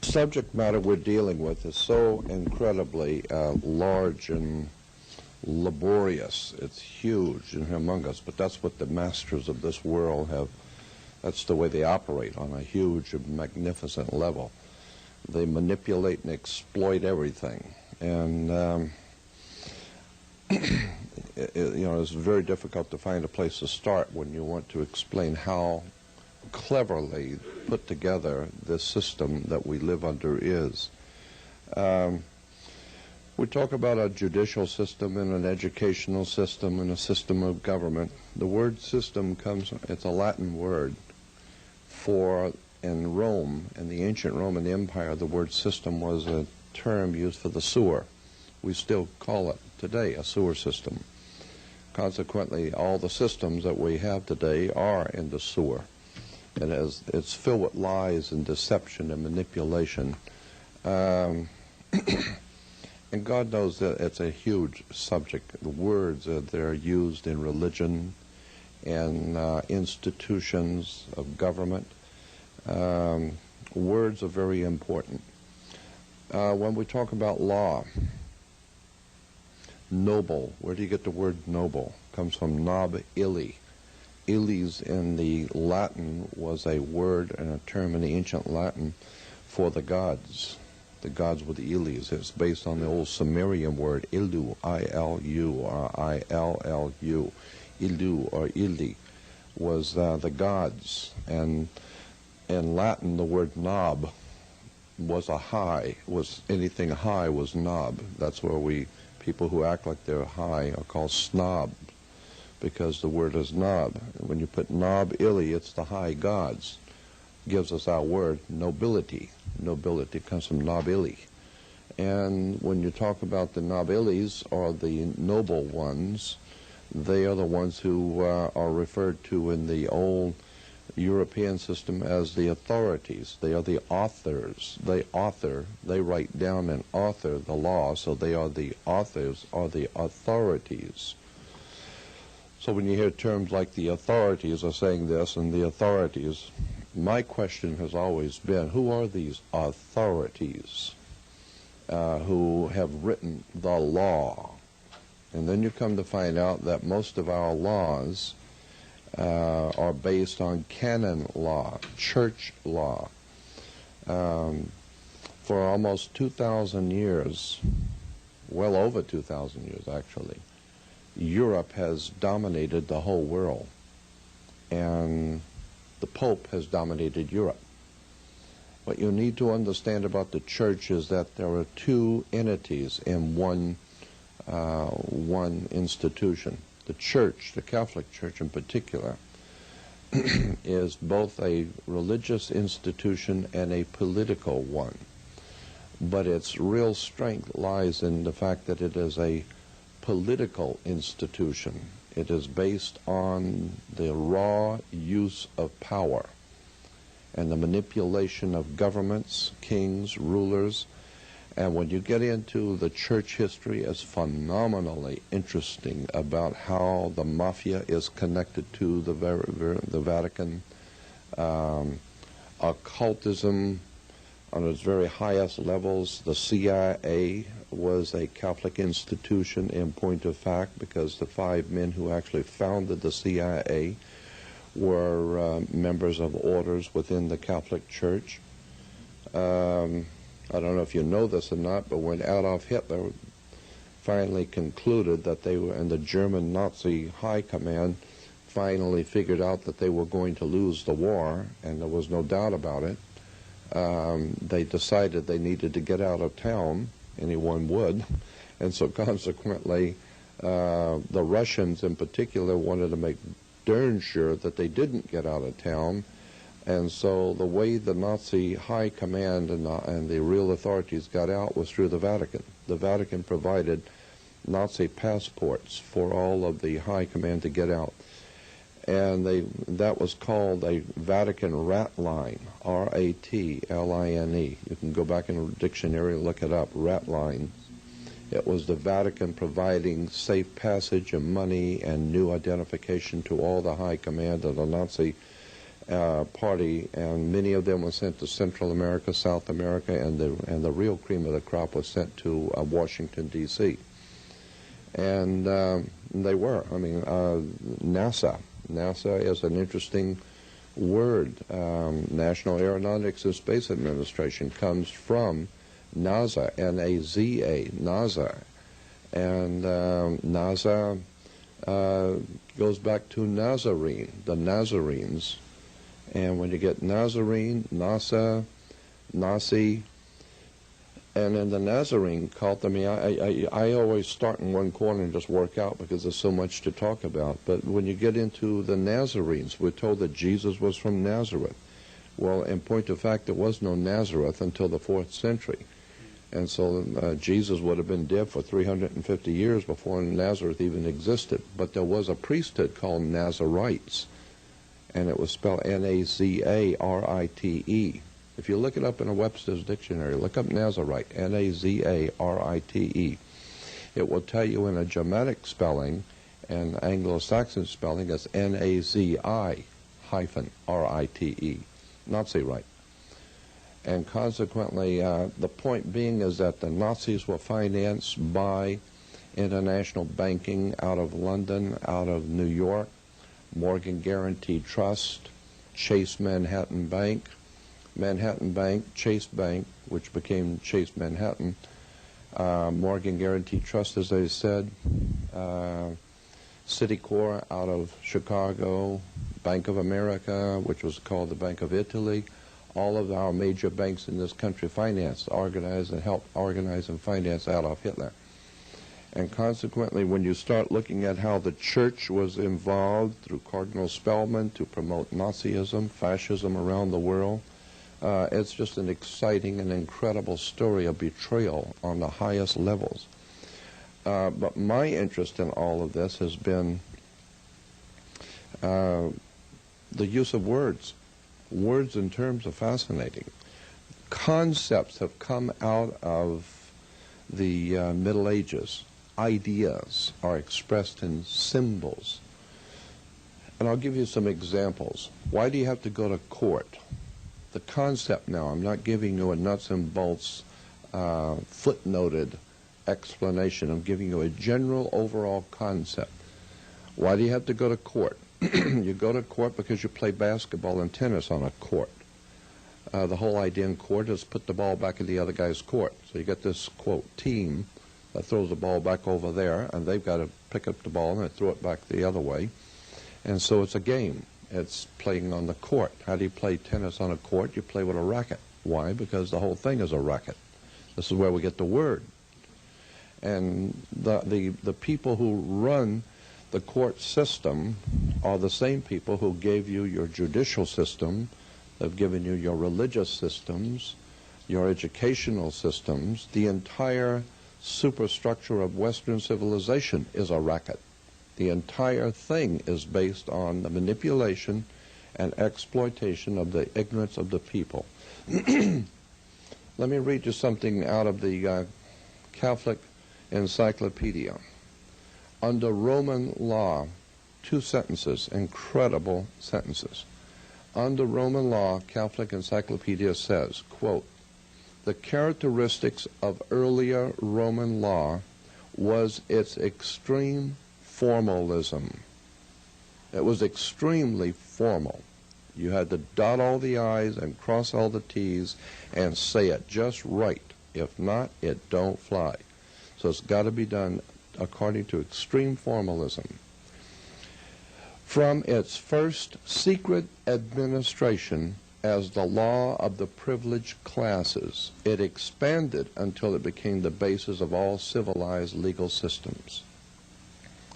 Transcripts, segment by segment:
Subject matter we're dealing with is so incredibly large and laborious. It's huge and humongous, but that's what the masters of this world have. That's the way they operate, on a huge and magnificent level. They manipulate and exploit everything. And it's very difficult to find a place to start when you want to explain how cleverly put together this system that we live under is. We talk about a judicial system and an educational system and a system of government. The word system it's a Latin word for, in Rome, in the ancient Roman Empire, the word system was a term used for the sewer. We still call it today a sewer system. Consequently, all the systems that we have today are in the sewer. It's filled with lies and deception and manipulation. And God knows that it's a huge subject. The words that are used in religion and institutions of government, words are very important. When we talk about law, noble, where do you get the word noble? It comes from nob illi. Illis in the Latin was a word and a term in the ancient Latin for the gods. The gods were the Illis. It's based on the old Sumerian word Ilu, I-L-U, or I-L-L-U. Ilu or Ili was the gods. And in Latin, the word nob was a high. Anything high was nob. That's where people who act like they're high are called snob, because the word is nob. When you put nob illi, it's the high gods. Gives us our word nobility. Nobility comes from nob illi. And when you talk about the nobilis, or the noble ones, they are the ones who are referred to in the old European system as the authorities. They are the authors. They author, they write down and author the law, so they are the authors, or the authorities. So when you hear terms like the authorities are saying this and the authorities, my question has always been, who are these authorities who have written the law? And then you come to find out that most of our laws are based on canon law, church law. For almost 2,000 years, well over 2,000 years actually, Europe has dominated the whole world, and the Pope has dominated Europe. What you need to understand about the church is that there are two entities in one institution. The church, the Catholic Church in particular, is both a religious institution and a political one. But its real strength lies in the fact that it is a political institution. It is based on the raw use of power and the manipulation of governments, kings, rulers. And when you get into the church history, it's phenomenally interesting about how the mafia is connected to the Vatican, occultism on its very highest levels. The CIA was a Catholic institution in point of fact, because the 5 men who actually founded the CIA were members of orders within the Catholic Church. I don't know if you know this or not, but when Adolf Hitler finally concluded that they were, and the German Nazi high command finally figured out that they were going to lose the war, and there was no doubt about it, they decided they needed to get out of town. Anyone would. And so consequently, the Russians in particular wanted to make darn sure that they didn't get out of town. And so the way the Nazi high command and the real authorities got out was through the Vatican. The Vatican provided Nazi passports for all of the high command to get out. And that was called a Vatican rat line, R-A-T-L-I-N-E. You can go back in the dictionary and look it up, rat line. It was the Vatican providing safe passage and money and new identification to all the high command of the Nazi party, and many of them were sent to Central America, South America, and the real cream of the crop was sent to Washington, D.C. And they were. I mean, NASA. NASA is an interesting word. National Aeronautics and Space Administration comes from NASA, N-A-Z-A, NASA. And NASA goes back to Nazarene, the Nazarenes. And when you get Nazarene, NASA, Nasi, and then the Nazarene cult, I mean, I always start in one corner and just work out because there's so much to talk about. But when you get into the Nazarenes, we're told that Jesus was from Nazareth. Well, in point of fact, there was no Nazareth until the 4th century. And so Jesus would have been dead for 350 years before Nazareth even existed. But there was a priesthood called Nazarites, and it was spelled N-A-Z-A-R-I-T-E. If you look it up in a Webster's dictionary, look up Nazarite, N-A-Z-A-R-I-T-E. It will tell you in a Germanic spelling and Anglo-Saxon spelling it's N-A-Z-I-R-I-T-E, Nazirite. And consequently, the point being is that the Nazis were financed by international banking out of London, out of New York, Morgan Guaranty Trust, Chase Manhattan Bank, Chase Bank, which became Chase Manhattan, Morgan Guaranty Trust, as I said, Citicorp out of Chicago, Bank of America, which was called the Bank of Italy. All of our major banks in this country financed, organized, and helped organize and finance Adolf Hitler. And consequently, when you start looking at how the church was involved through Cardinal Spellman to promote Nazism, fascism around the world, it's just an exciting and incredible story of betrayal on the highest levels. But my interest in all of this has been the use of words. Words and terms are fascinating. Concepts have come out of the Middle Ages. Ideas are expressed in symbols. And I'll give you some examples. Why do you have to go to court? The concept now, I'm not giving you a nuts and bolts footnoted explanation. I'm giving you a general overall concept. Why do you have to go to court? You go to court because you play basketball and tennis on a court. The whole idea in court is put the ball back in the other guy's court. So you get this, quote, team that throws the ball back over there, and they've got to pick up the ball and throw it back the other way. And so it's a game. It's playing on the court. How do you play tennis on a court? You play with a racket. Why? Because the whole thing is a racket. This is where we get the word. And the people who run the court system are the same people who gave you your judicial system, they've given you your religious systems, your educational systems. The entire superstructure of Western civilization is a racket. The entire thing is based on the manipulation and exploitation of the ignorance of the people. Let me read you something out of the Catholic Encyclopedia. Under Roman law, 2 sentences, incredible sentences. Under Roman law, Catholic Encyclopedia says, quote, the characteristics of earlier Roman law was its extreme formalism. It was extremely formal. You had to dot all the I's and cross all the T's and say it just right. If not, it don't fly. So it's got to be done according to extreme formalism. From its first secret administration as the law of the privileged classes, it expanded until it became the basis of all civilized legal systems.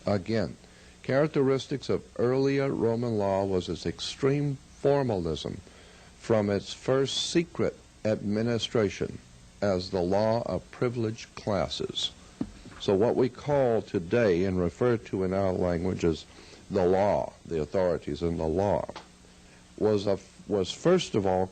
Again, characteristics of earlier Roman law was its extreme formalism from its first secret administration as the law of privileged classes. So what we call today and refer to in our language as the law, the authorities in the law, was first of all